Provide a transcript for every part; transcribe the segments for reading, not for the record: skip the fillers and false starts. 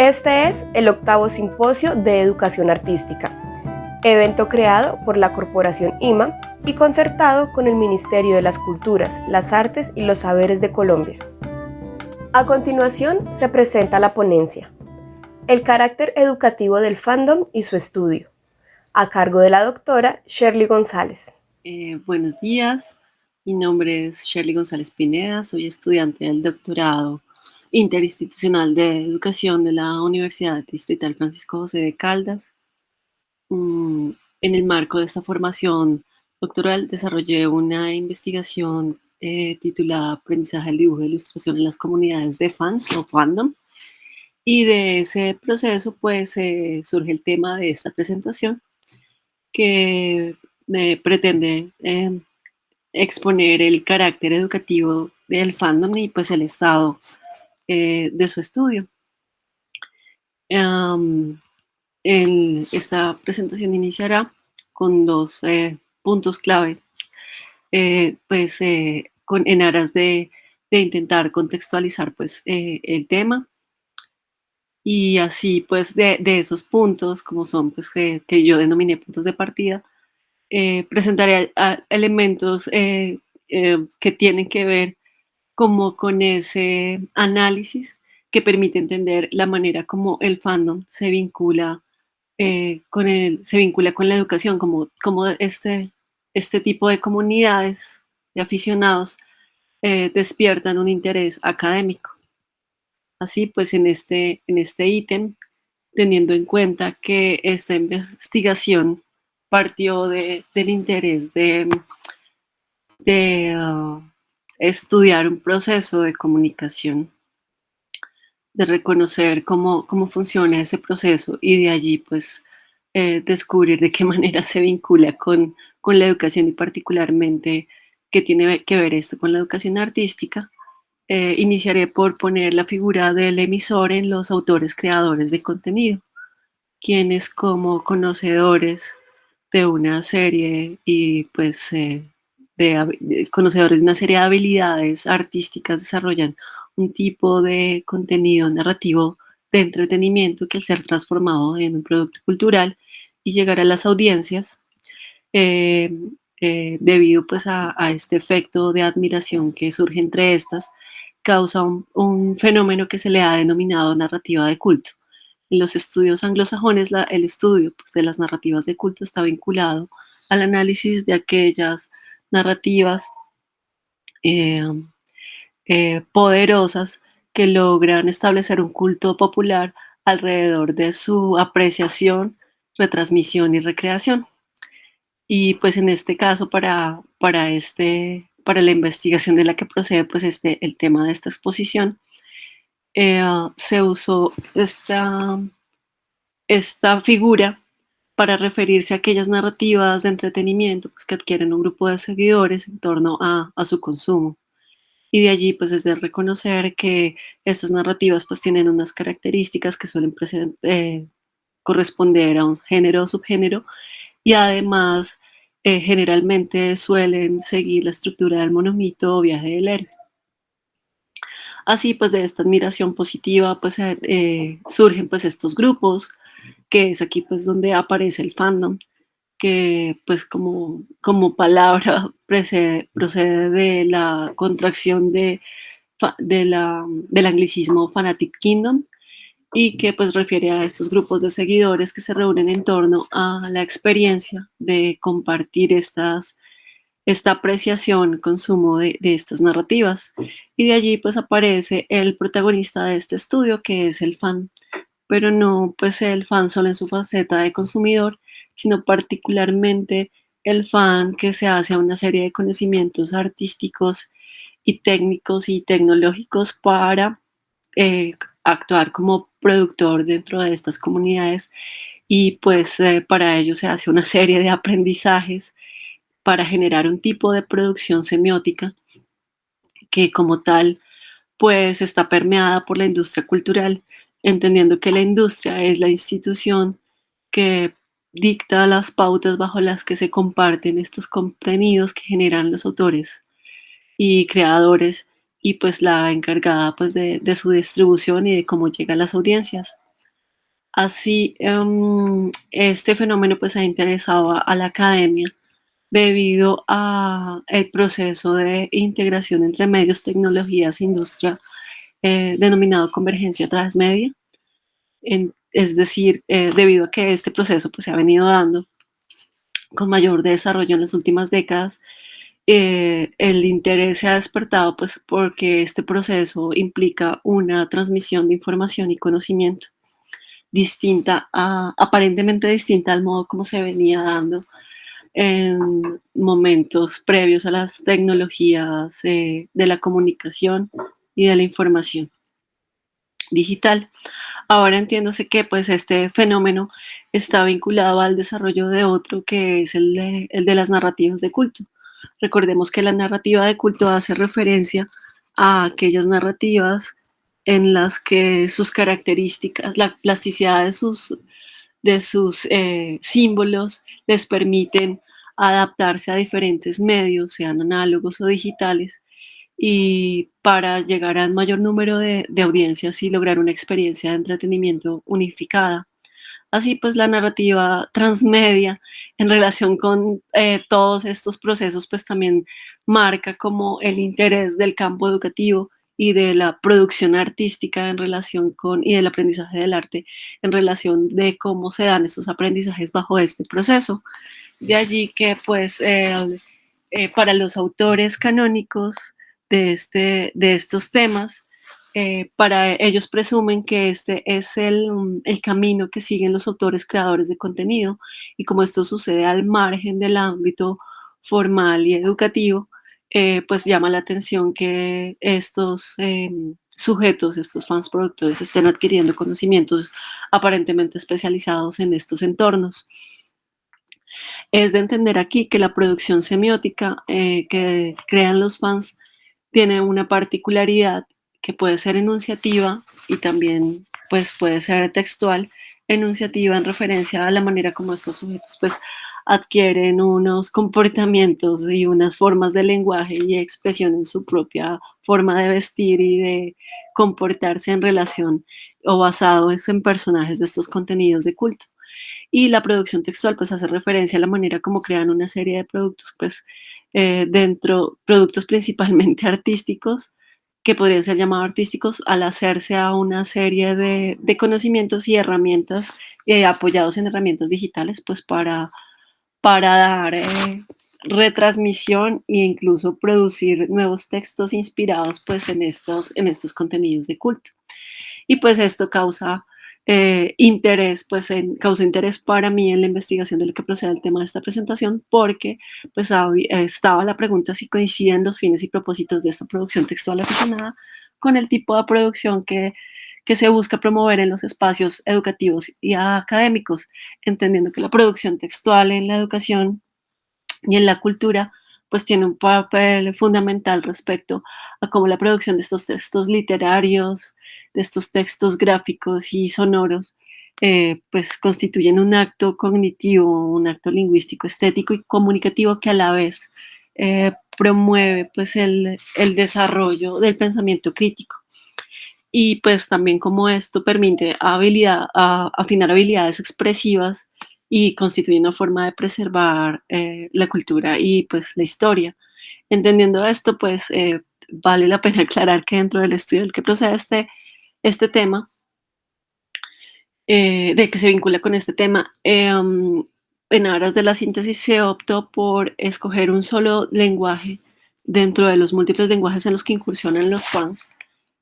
Este es el 8º Simposio de Educación Artística, evento creado por la Corporación IMA y concertado con el Ministerio de las Culturas, las Artes y los Saberes de Colombia. A continuación se presenta la ponencia, el carácter educativo del fandom y su estudio, a cargo de la doctora Sherly González. Buenos días, mi nombre es Sherly González Pineda, soy estudiante del doctorado interinstitucional de educación de la Universidad Distrital Francisco José de Caldas. En el marco de esta formación doctoral desarrollé una investigación titulada Aprendizaje del dibujo e ilustración en las comunidades de fans o fandom. Y de ese proceso pues surge el tema de esta presentación que me pretende exponer el carácter educativo del fandom y pues el estado de su estudio. Esta presentación iniciará con dos puntos clave, en aras de intentar contextualizar pues el tema, y así pues de esos puntos, como son pues que yo denominé puntos de partida, presentaré elementos que tienen que ver como con ese análisis que permite entender la manera como el fandom se vincula con la educación, como este tipo de comunidades de aficionados despiertan un interés académico. Así pues, en este ítem, teniendo en cuenta que esta investigación partió del interés de estudiar un proceso de comunicación, de reconocer cómo funciona ese proceso y de allí pues descubrir de qué manera se vincula con la educación y particularmente qué tiene que ver esto con la educación artística. Iniciaré por poner la figura del emisor en los autores creadores de contenido, quienes como conocedores de una serie y pues de conocedores de una serie de habilidades artísticas desarrollan un tipo de contenido narrativo de entretenimiento que al ser transformado en un producto cultural y llegar a las audiencias, eh, debido pues a este efecto de admiración que surge entre estas, causa un fenómeno que se le ha denominado narrativa de culto. En los estudios anglosajones, el estudio pues, de las narrativas de culto está vinculado al análisis de aquellas narrativas eh, poderosas que logran establecer un culto popular alrededor de su apreciación, retransmisión y recreación. Y pues en este caso, para la investigación de la que procede pues el tema de esta exposición, se usó esta figura para referirse a aquellas narrativas de entretenimiento pues, que adquieren un grupo de seguidores en torno a su consumo. Y de allí pues es de reconocer que estas narrativas pues tienen unas características que suelen corresponder a un género o subgénero, y además generalmente suelen seguir la estructura del monomito o viaje del héroe. Así pues de esta admiración positiva pues surgen pues estos grupos, que es aquí pues donde aparece el fandom, que pues como palabra procede de la contracción del anglicismo Fanatic Kingdom, y que pues refiere a estos grupos de seguidores que se reúnen en torno a la experiencia de compartir esta apreciación, consumo de estas narrativas. Y de allí pues aparece el protagonista de este estudio, que es el fan, pero no pues el fan solo en su faceta de consumidor, sino particularmente el fan que se hace a una serie de conocimientos artísticos y técnicos y tecnológicos para actuar como productor dentro de estas comunidades, y pues para ello se hace una serie de aprendizajes para generar un tipo de producción semiótica que como tal pues está permeada por la industria cultural, entendiendo que la industria es la institución que dicta las pautas bajo las que se comparten estos contenidos que generan los autores y creadores, y pues la encargada pues de su distribución y de cómo llega a las audiencias. Así, este fenómeno pues ha interesado a la academia debido a el proceso de integración entre medios, tecnologías, industria, denominado convergencia transmedia. Es decir, debido a que este proceso pues, se ha venido dando con mayor desarrollo en las últimas décadas, el interés se ha despertado pues, porque este proceso implica una transmisión de información y conocimiento aparentemente distinta al modo como se venía dando en momentos previos a las tecnologías de la comunicación y de la información digital. Ahora entiéndose que pues este fenómeno está vinculado al desarrollo de otro que es el de las narrativas de culto. Recordemos que la narrativa de culto hace referencia a aquellas narrativas en las que sus características, la plasticidad de sus símbolos les permiten adaptarse a diferentes medios, sean análogos o digitales, y para llegar al mayor número de audiencias y lograr una experiencia de entretenimiento unificada. Así pues la narrativa transmedia en relación con todos estos procesos pues también marca como el interés del campo educativo y de la producción artística en relación con y del aprendizaje del arte en relación de cómo se dan estos aprendizajes bajo este proceso. De allí que pues para los autores canónicos de estos temas, para ellos presumen que este es el camino que siguen los autores creadores de contenido y como esto sucede al margen del ámbito formal y educativo, pues llama la atención que estos sujetos, estos fans productores, estén adquiriendo conocimientos aparentemente especializados en estos entornos. Es de entender aquí que la producción semiótica que crean los fans tiene una particularidad que puede ser enunciativa y también pues, puede ser textual, enunciativa en referencia a la manera como estos sujetos pues, adquieren unos comportamientos y unas formas de lenguaje y expresión en su propia forma de vestir y de comportarse en relación o basado en personajes de estos contenidos de culto. Y la producción textual pues hace referencia a la manera como crean una serie de productos, pues productos principalmente artísticos, que podrían ser llamados artísticos, al hacerse a una serie de conocimientos y herramientas apoyados en herramientas digitales, pues para dar retransmisión e incluso producir nuevos textos inspirados pues en estos contenidos de culto. Y pues esto causa interés, pues causó interés para mí en la investigación de lo que procede el tema de esta presentación, porque pues estaba la pregunta si coinciden los fines y propósitos de esta producción textual aficionada con el tipo de producción que se busca promover en los espacios educativos y académicos, entendiendo que la producción textual en la educación y en la cultura pues tiene un papel fundamental respecto a cómo la producción de estos textos literarios, de estos textos gráficos y sonoros, pues constituyen un acto cognitivo, un acto lingüístico, estético y comunicativo que a la vez promueve pues el desarrollo del pensamiento crítico. Y pues también como esto permite afinar habilidades expresivas y constituye una forma de preservar la cultura y pues la historia. Entendiendo esto, pues vale la pena aclarar que dentro del estudio del que procede este tema, de que se vincula con este tema, en aras de la síntesis se optó por escoger un solo lenguaje dentro de los múltiples lenguajes en los que incursionan los fans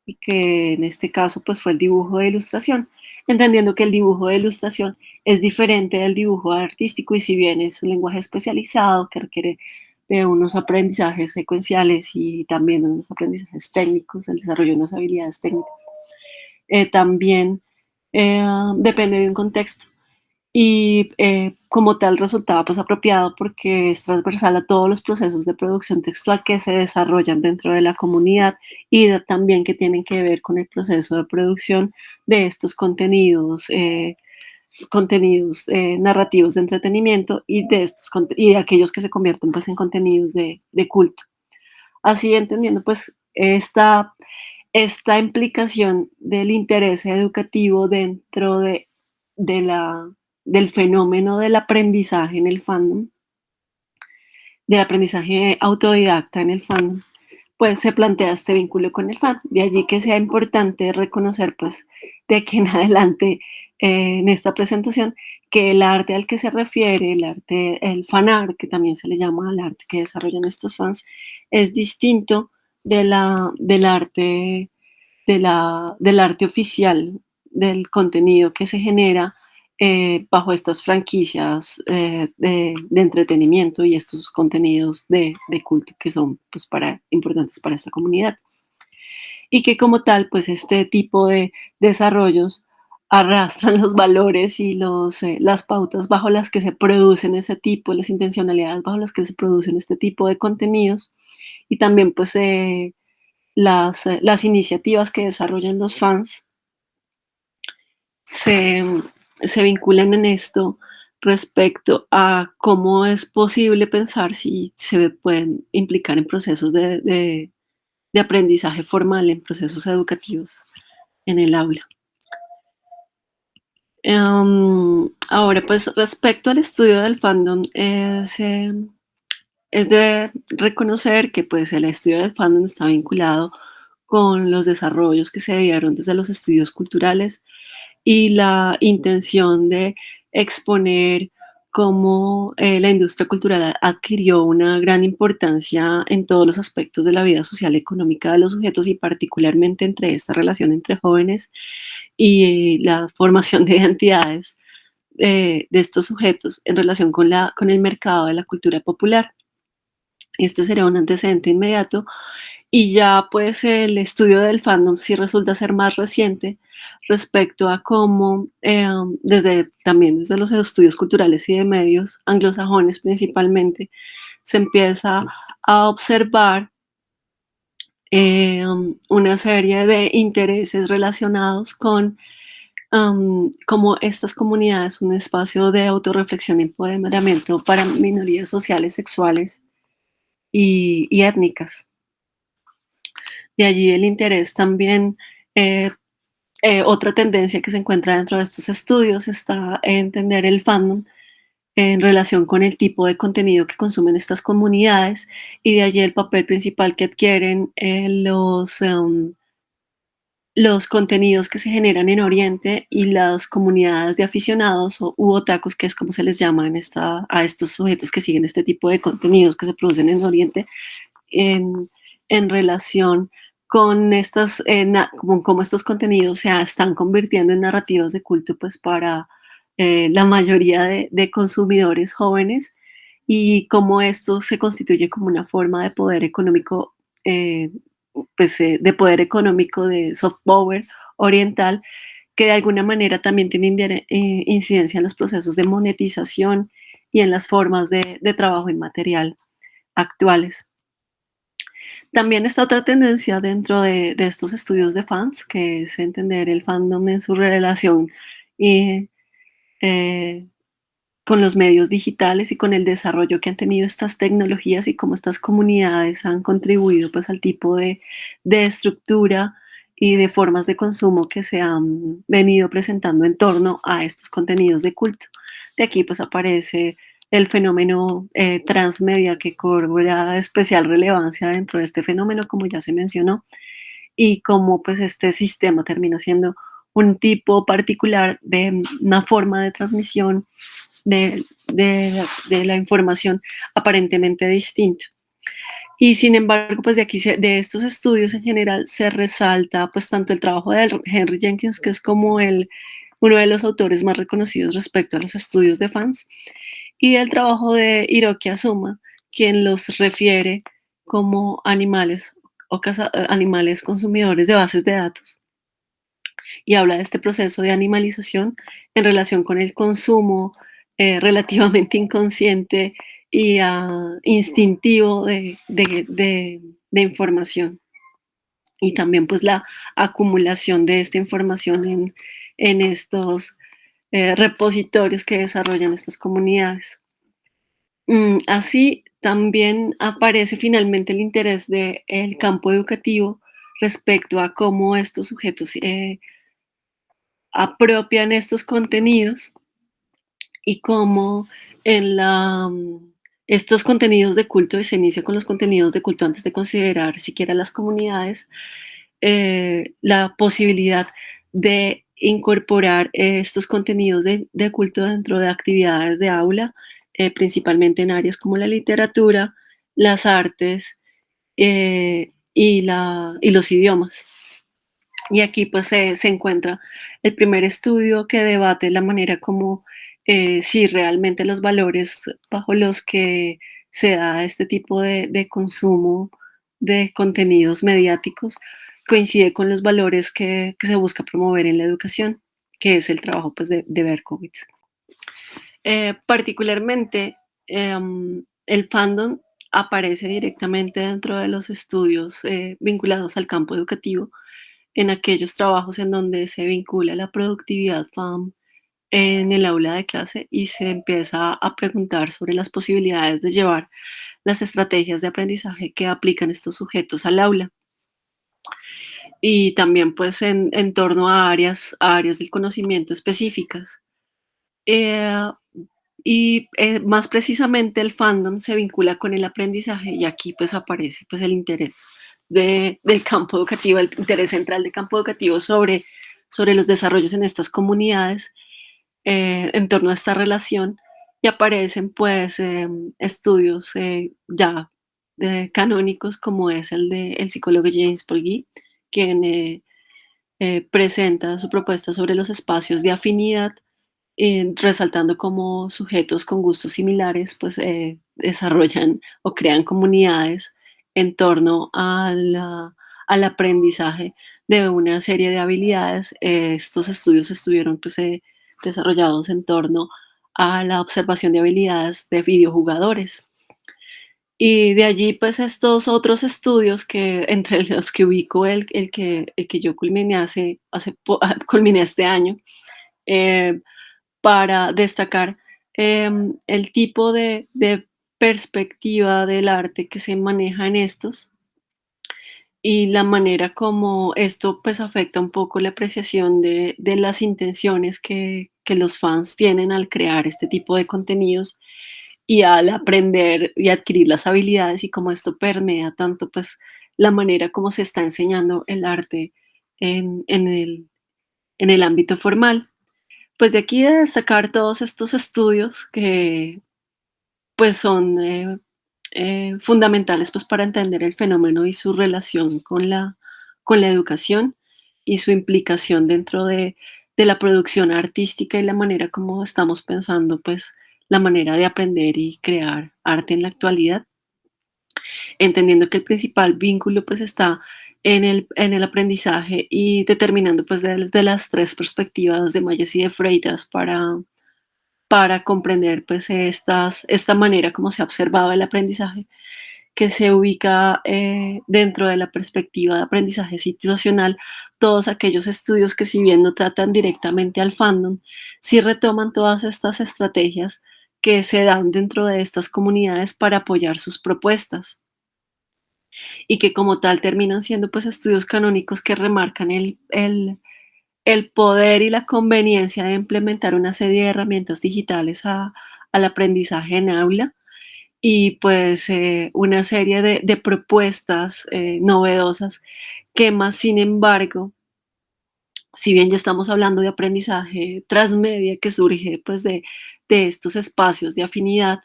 y que en este caso pues fue el dibujo de ilustración, entendiendo que el dibujo de ilustración es diferente del dibujo artístico y si bien es un lenguaje especializado que requiere de unos aprendizajes secuenciales y también unos aprendizajes técnicos, el desarrollo de unas habilidades técnicas, también depende de un contexto y como tal resultaba pues apropiado porque es transversal a todos los procesos de producción textual que se desarrollan dentro de la comunidad y también que tienen que ver con el proceso de producción de estos contenidos narrativos de entretenimiento y y de aquellos que se convierten pues en contenidos de culto. Así entendiendo pues esta implicación del interés educativo dentro de de la, del fenómeno del aprendizaje en el fandom, del aprendizaje autodidacta en el fandom, pues se plantea este vínculo con el fan. De allí que sea importante reconocer, pues, de aquí en adelante, en esta presentación, que el arte al que se refiere, el arte, el fanart, que también se le llama al arte que desarrollan estos fans, es distinto del arte, del arte oficial, del contenido que se genera bajo estas franquicias de entretenimiento y estos contenidos de culto que son pues, importantes para esta comunidad. Y que como tal, pues este tipo de desarrollos arrastran los valores y las pautas bajo las que se producen ese tipo, las intencionalidades bajo las que se producen este tipo de contenidos y también pues las iniciativas que desarrollan los fans se, se vinculan en esto respecto a cómo es posible pensar si se pueden implicar en procesos de aprendizaje formal, en procesos educativos en el aula. Ahora, pues respecto al estudio del fandom, es de reconocer que pues el estudio del fandom está vinculado con los desarrollos que se dieron desde los estudios culturales y la intención de exponer cómo la industria cultural adquirió una gran importancia en todos los aspectos de la vida social y económica de los sujetos y particularmente entre esta relación entre jóvenes y la formación de identidades de estos sujetos en relación con el mercado de la cultura popular. Este sería un antecedente inmediato y ya pues el estudio del fandom sí resulta ser más reciente respecto a cómo también desde los estudios culturales y de medios anglosajones principalmente se empieza a observar una serie de intereses relacionados con cómo estas comunidades son un espacio de autorreflexión y empoderamiento para minorías sociales, sexuales y étnicas. De allí el interés también, eh, otra tendencia que se encuentra dentro de estos estudios está en entender el fandom en relación con el tipo de contenido que consumen estas comunidades y de allí el papel principal que adquieren los contenidos que se generan en Oriente y las comunidades de aficionados u otakus, que es como se les llama a estos sujetos que siguen este tipo de contenidos que se producen en Oriente, en, en relación con como estos contenidos se están convirtiendo en narrativas de culto pues para la mayoría de consumidores jóvenes y cómo esto se constituye como una forma de poder económico, de poder económico de soft power oriental, que de alguna manera también tiene incidencia en los procesos de monetización y en las formas de trabajo inmaterial actuales. También está otra tendencia dentro de estos estudios de fans, que es entender el fandom en su relación y, eh, con los medios digitales y con el desarrollo que han tenido estas tecnologías y cómo estas comunidades han contribuido pues al tipo de estructura y de formas de consumo que se han venido presentando en torno a estos contenidos de culto. De aquí pues aparece el fenómeno transmedia que cobra especial relevancia dentro de este fenómeno, como ya se mencionó, y cómo pues este sistema termina siendo un tipo particular de una forma de transmisión de la información aparentemente distinta. Y sin embargo, pues de aquí, de estos estudios en general, se resalta pues tanto el trabajo de Henry Jenkins, que es como uno de los autores más reconocidos respecto a los estudios de fans, y el trabajo de Hiroki Azuma, quien los refiere como animales animales consumidores de bases de datos y habla de este proceso de animalización en relación con el consumo relativamente inconsciente y instintivo de información y también pues la acumulación de esta información en estos repositorios que desarrollan estas comunidades. Así también aparece finalmente el interés del campo educativo respecto a cómo estos sujetos apropian estos contenidos y cómo en estos contenidos de culto, y se inicia con los contenidos de culto antes de considerar siquiera las comunidades, la posibilidad de incorporar estos contenidos de culto dentro de actividades de aula, principalmente en áreas como la literatura, las artes y los idiomas. Y aquí pues se encuentra el primer estudio que debate la manera como si realmente los valores bajo los que se da este tipo de consumo de contenidos mediáticos coincide con los valores que se busca promover en la educación, que es el trabajo pues de Berkowitz. Particularmente, el fandom aparece directamente dentro de los estudios vinculados al campo educativo, en aquellos trabajos en donde se vincula la productividad FAM en el aula de clase y se empieza a preguntar sobre las posibilidades de llevar las estrategias de aprendizaje que aplican estos sujetos al aula. Y también pues en torno a áreas del conocimiento específicas. Eh, Más precisamente el fandom se vincula con el aprendizaje y aquí pues aparece pues el interés del campo educativo, el interés central del campo educativo sobre los desarrollos en estas comunidades en torno a esta relación y aparecen pues estudios ya canónicos como es el del psicólogo James Polgy, quien presenta su propuesta sobre los espacios de afinidad resaltando cómo sujetos con gustos similares pues desarrollan o crean comunidades en torno al aprendizaje de una serie de habilidades. Estos estudios estuvieron pues, desarrollados en torno a la observación de habilidades de videojugadores. Y de allí, pues, estos otros estudios que entre los que ubico el que yo culminé culminé este año, eh, para destacar el tipo de perspectiva del arte que se maneja en estos y la manera como esto pues afecta un poco la apreciación de las intenciones que los fans tienen al crear este tipo de contenidos y al aprender y adquirir las habilidades y cómo esto permea tanto pues la manera como se está enseñando el arte en el ámbito formal. Pues de aquí de destacar todos estos estudios que pues son fundamentales pues para entender el fenómeno y su relación con la educación y su implicación dentro de la producción artística y la manera como estamos pensando pues la manera de aprender y crear arte en la actualidad, entendiendo que el principal vínculo pues está en el aprendizaje y determinando pues desde las tres perspectivas de Mayes y de Freitas para comprender pues esta manera como se ha observado el aprendizaje, que se ubica dentro de la perspectiva de aprendizaje situacional, todos aquellos estudios que si bien no tratan directamente al fandom, sí retoman todas estas estrategias que se dan dentro de estas comunidades para apoyar sus propuestas y que como tal terminan siendo pues estudios canónicos que remarcan el poder y la conveniencia de implementar una serie de herramientas digitales al aprendizaje en aula y pues una serie de propuestas novedosas que más sin embargo, si bien ya estamos hablando de aprendizaje transmedia que surge pues de estos espacios de afinidad,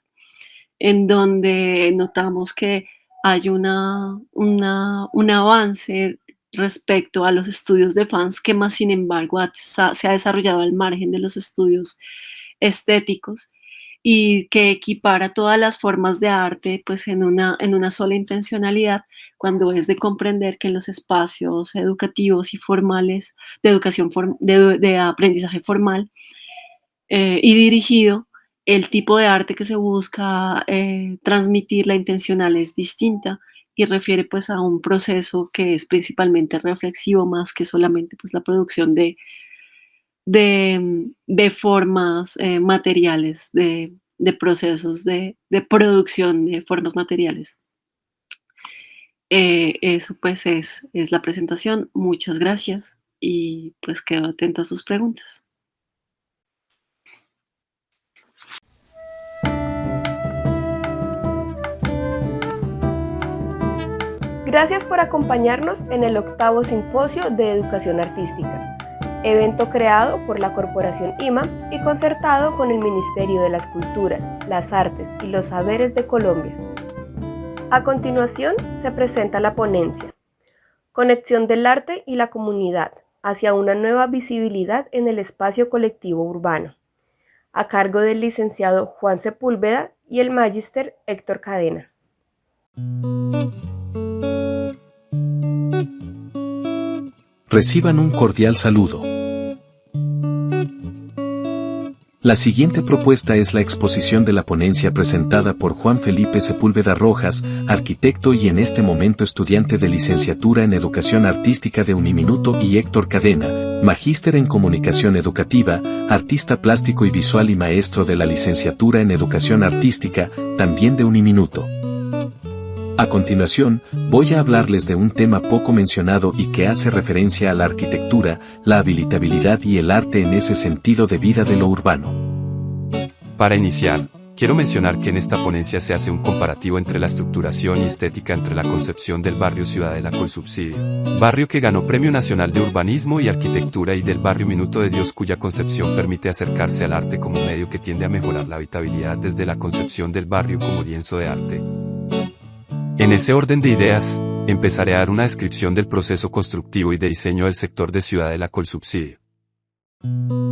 en donde notamos que hay un avance respecto a los estudios de fans que más sin embargo se ha desarrollado al margen de los estudios estéticos y que equipara todas las formas de arte pues en una sola intencionalidad cuando es de comprender que en los espacios educativos y formales de educación de aprendizaje formal y dirigido, el tipo de arte que se busca transmitir, la intencional es distinta y refiere pues a un proceso que es principalmente reflexivo más que solamente pues la producción de formas materiales, de procesos de producción de formas materiales. Eso pues es la presentación. Muchas gracias. y pues quedo atenta a sus preguntas. Gracias por acompañarnos en el 8º Simposio de Educación Artística, evento creado por la Corporación IMA y concertado con el Ministerio de las Culturas, las Artes y los Saberes de Colombia. A continuación se presenta la ponencia Conexión del arte y la comunidad hacia una nueva visibilidad en el espacio colectivo urbano, a cargo del licenciado Juan Sepúlveda y el magíster Héctor Cadena. Reciban un cordial saludo. La siguiente propuesta es la exposición de la ponencia presentada por Juan Felipe Sepúlveda Rojas, arquitecto y en este momento estudiante de licenciatura en Educación Artística de Uniminuto, y Héctor Cadena, magíster en Comunicación Educativa, artista plástico y visual y maestro de la licenciatura en Educación Artística, también de Uniminuto. A continuación, voy a hablarles de un tema poco mencionado y que hace referencia a la arquitectura, la habilitabilidad y el arte en ese sentido de vida de lo urbano. Para iniciar, quiero mencionar que en esta ponencia se hace un comparativo entre la estructuración y estética entre la concepción del barrio Ciudadela Colsubsidio, barrio que ganó Premio Nacional de Urbanismo y Arquitectura, y del barrio Minuto de Dios, cuya concepción permite acercarse al arte como medio que tiende a mejorar la habitabilidad desde la concepción del barrio como lienzo de arte. En ese orden de ideas, empezaré a dar una descripción del proceso constructivo y de diseño del sector de Ciudadela Colsubsidio.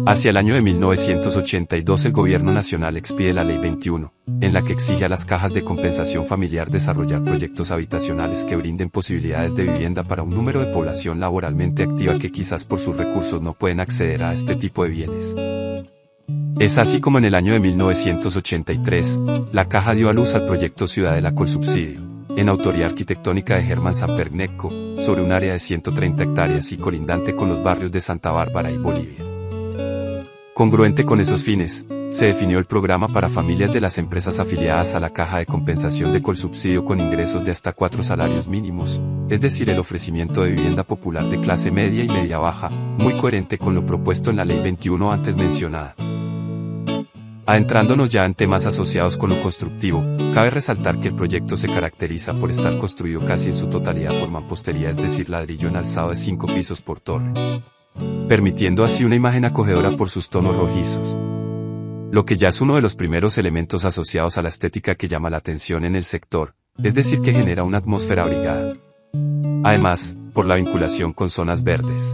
Hacia el año de 1982 el Gobierno Nacional expide la Ley 21, en la que exige a las cajas de compensación familiar desarrollar proyectos habitacionales que brinden posibilidades de vivienda para un número de población laboralmente activa que quizás por sus recursos no pueden acceder a este tipo de bienes. Es así como en el año de 1983, la Caja dio a luz al proyecto Ciudadela Colsubsidio, en autoría arquitectónica de Germán Samper-Gnecco, sobre un área de 130 hectáreas y colindante con los barrios de Santa Bárbara y Bolivia. Congruente con esos fines, se definió el programa para familias de las empresas afiliadas a la Caja de Compensación de Colsubsidio con ingresos de hasta 4 salarios mínimos, es decir, el ofrecimiento de vivienda popular de clase media y media baja, muy coherente con lo propuesto en la Ley 21 antes mencionada. Adentrándonos ya en temas asociados con lo constructivo, cabe resaltar que el proyecto se caracteriza por estar construido casi en su totalidad por mampostería, es decir, ladrillo en alzado de 5 pisos por torre, permitiendo así una imagen acogedora por sus tonos rojizos, lo que ya es uno de los primeros elementos asociados a la estética que llama la atención en el sector, es decir, que genera una atmósfera abrigada. Además, por la vinculación con zonas verdes.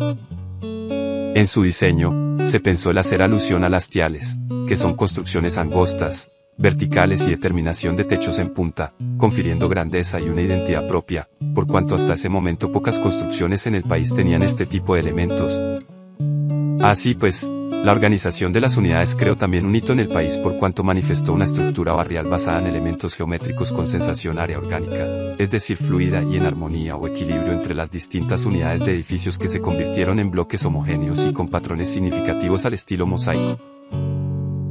En su diseño, se pensó el hacer alusión a las tiales, que son construcciones angostas, verticales y de terminación de techos en punta, confiriendo grandeza y una identidad propia, por cuanto hasta ese momento pocas construcciones en el país tenían este tipo de elementos. Así pues, la organización de las unidades creó también un hito en el país por cuanto manifestó una estructura barrial basada en elementos geométricos con sensación área orgánica, es decir, fluida y en armonía o equilibrio entre las distintas unidades de edificios que se convirtieron en bloques homogéneos y con patrones significativos al estilo mosaico.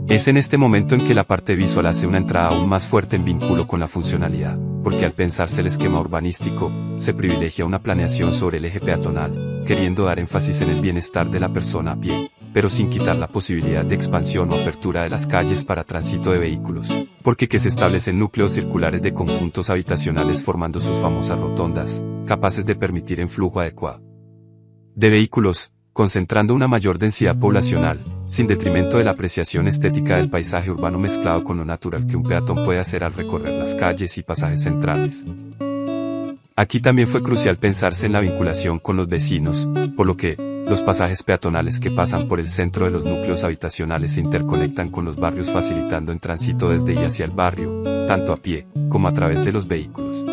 Es en este momento en que la parte visual hace una entrada aún más fuerte en vínculo con la funcionalidad, porque al pensarse el esquema urbanístico, se privilegia una planeación sobre el eje peatonal, queriendo dar énfasis en el bienestar de la persona a pie, pero sin quitar la posibilidad de expansión o apertura de las calles para tránsito de vehículos, porque que se establecen núcleos circulares de conjuntos habitacionales formando sus famosas rotondas, capaces de permitir en flujo adecuado de vehículos, concentrando una mayor densidad poblacional, sin detrimento de la apreciación estética del paisaje urbano mezclado con lo natural que un peatón puede hacer al recorrer las calles y pasajes centrales. Aquí también fue crucial pensarse en la vinculación con los vecinos, por lo que, los pasajes peatonales que pasan por el centro de los núcleos habitacionales se interconectan con los barrios facilitando el tránsito desde y hacia el barrio, tanto a pie, como a través de los vehículos.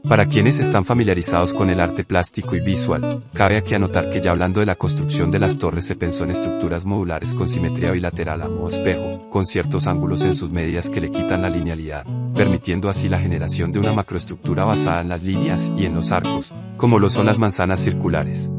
Para quienes están familiarizados con el arte plástico y visual, cabe aquí anotar que ya hablando de la construcción de las torres se pensó en estructuras modulares con simetría bilateral a modo espejo, con ciertos ángulos en sus medidas que le quitan la linealidad, permitiendo así la generación de una macroestructura basada en las líneas y en los arcos, como lo son las manzanas circulares.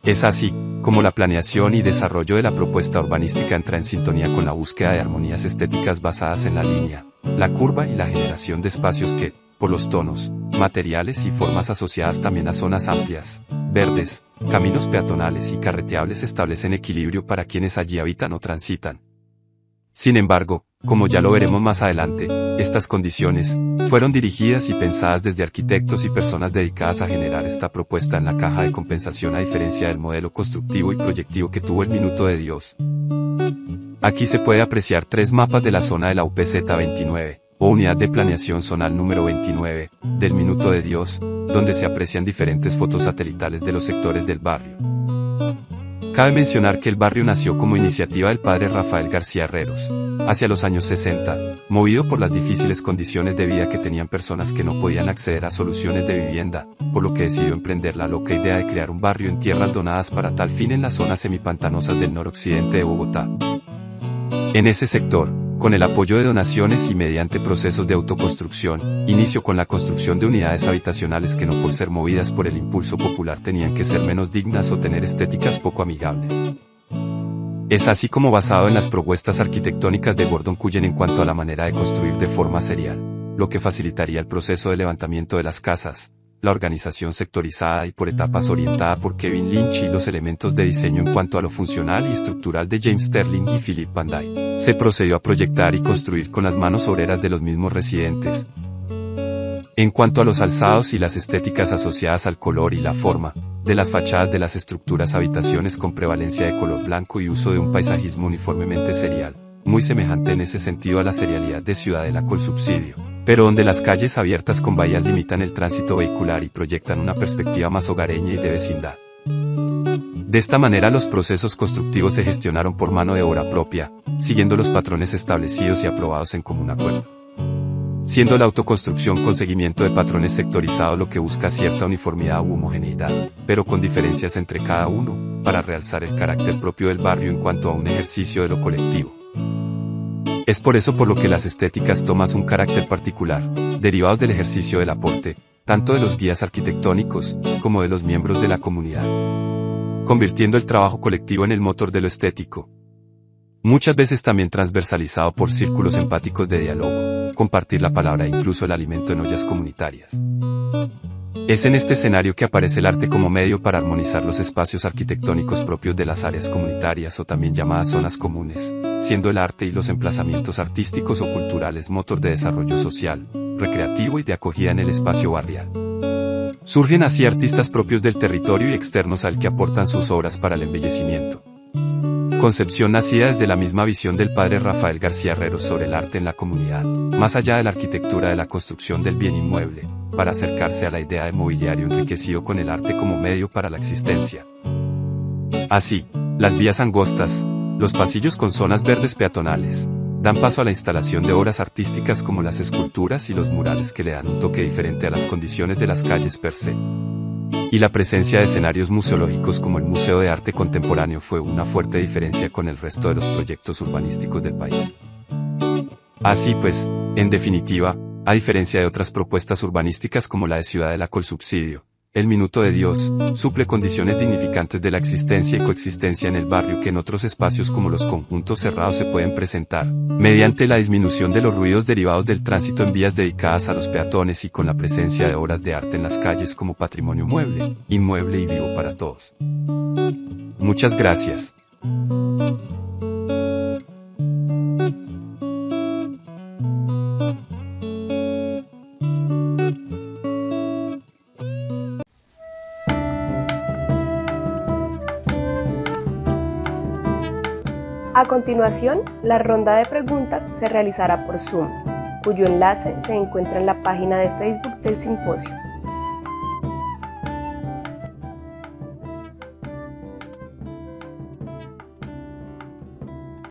Es así, como la planeación y desarrollo de la propuesta urbanística entra en sintonía con la búsqueda de armonías estéticas basadas en la línea, la curva y la generación de espacios que, por los tonos, materiales y formas asociadas también a zonas amplias, verdes, caminos peatonales y carreteables establecen equilibrio para quienes allí habitan o transitan. Sin embargo, como ya lo veremos más adelante, estas condiciones fueron dirigidas y pensadas desde arquitectos y personas dedicadas a generar esta propuesta en la caja de compensación a diferencia del modelo constructivo y proyectivo que tuvo el Minuto de Dios. Aquí se puede apreciar 3 mapas de la zona de la UPZ 29, o Unidad de Planeación Zonal número 29, del Minuto de Dios, donde se aprecian diferentes fotos satelitales de los sectores del barrio. Cabe mencionar que el barrio nació como iniciativa del padre Rafael García Herreros, hacia los años 60, movido por las difíciles condiciones de vida que tenían personas que no podían acceder a soluciones de vivienda, por lo que decidió emprender la loca idea de crear un barrio en tierras donadas para tal fin en las zonas semipantanosas del noroccidente de Bogotá. En ese sector, con el apoyo de donaciones y mediante procesos de autoconstrucción, inició con la construcción de unidades habitacionales que no por ser movidas por el impulso popular tenían que ser menos dignas o tener estéticas poco amigables. Es así como basado en las propuestas arquitectónicas de Gordon Cullen en cuanto a la manera de construir de forma serial, lo que facilitaría el proceso de levantamiento de las casas, la organización sectorizada y por etapas orientada por Kevin Lynch y los elementos de diseño en cuanto a lo funcional y estructural de James Sterling y Philip Van Dyke. Se procedió a proyectar y construir con las manos obreras de los mismos residentes. En cuanto a los alzados y las estéticas asociadas al color y la forma de las fachadas de las estructuras habitaciones con prevalencia de color blanco y uso de un paisajismo uniformemente serial, muy semejante en ese sentido a la serialidad de Ciudadela Colsubsidio, pero donde las calles abiertas con bahías limitan el tránsito vehicular y proyectan una perspectiva más hogareña y de vecindad. De esta manera los procesos constructivos se gestionaron por mano de obra propia, siguiendo los patrones establecidos y aprobados en común acuerdo. Siendo la autoconstrucción con seguimiento de patrones sectorizados lo que busca cierta uniformidad u homogeneidad, pero con diferencias entre cada uno, para realzar el carácter propio del barrio en cuanto a un ejercicio de lo colectivo. Es por eso por lo que las estéticas toman un carácter particular, derivados del ejercicio del aporte, tanto de los guías arquitectónicos, como de los miembros de la comunidad, convirtiendo el trabajo colectivo en el motor de lo estético. Muchas veces también transversalizado por círculos empáticos de diálogo, compartir la palabra e incluso el alimento en ollas comunitarias. Es en este escenario que aparece el arte como medio para armonizar los espacios arquitectónicos propios de las áreas comunitarias o también llamadas zonas comunes, siendo el arte y los emplazamientos artísticos o culturales motor de desarrollo social, recreativo y de acogida en el espacio barrial. Surgen así artistas propios del territorio y externos al que aportan sus obras para el embellecimiento. Concepción nacida desde la misma visión del padre Rafael García Herreros sobre el arte en la comunidad, más allá de la arquitectura de la construcción del bien inmueble, para acercarse a la idea de mobiliario enriquecido con el arte como medio para la existencia. Así, las vías angostas, los pasillos con zonas verdes peatonales, dan paso a la instalación de obras artísticas como las esculturas y los murales que le dan un toque diferente a las condiciones de las calles per se. Y la presencia de escenarios museológicos como el Museo de Arte Contemporáneo fue una fuerte diferencia con el resto de los proyectos urbanísticos del país. Así pues, en definitiva, a diferencia de otras propuestas urbanísticas como la de Ciudadela Colsubsidio, el Minuto de Dios suple condiciones dignificantes de la existencia y coexistencia en el barrio que en otros espacios como los conjuntos cerrados se pueden presentar, mediante la disminución de los ruidos derivados del tránsito en vías dedicadas a los peatones y con la presencia de obras de arte en las calles como patrimonio mueble, inmueble y vivo para todos. Muchas gracias. A continuación, la ronda de preguntas se realizará por Zoom, cuyo enlace se encuentra en la página de Facebook del simposio.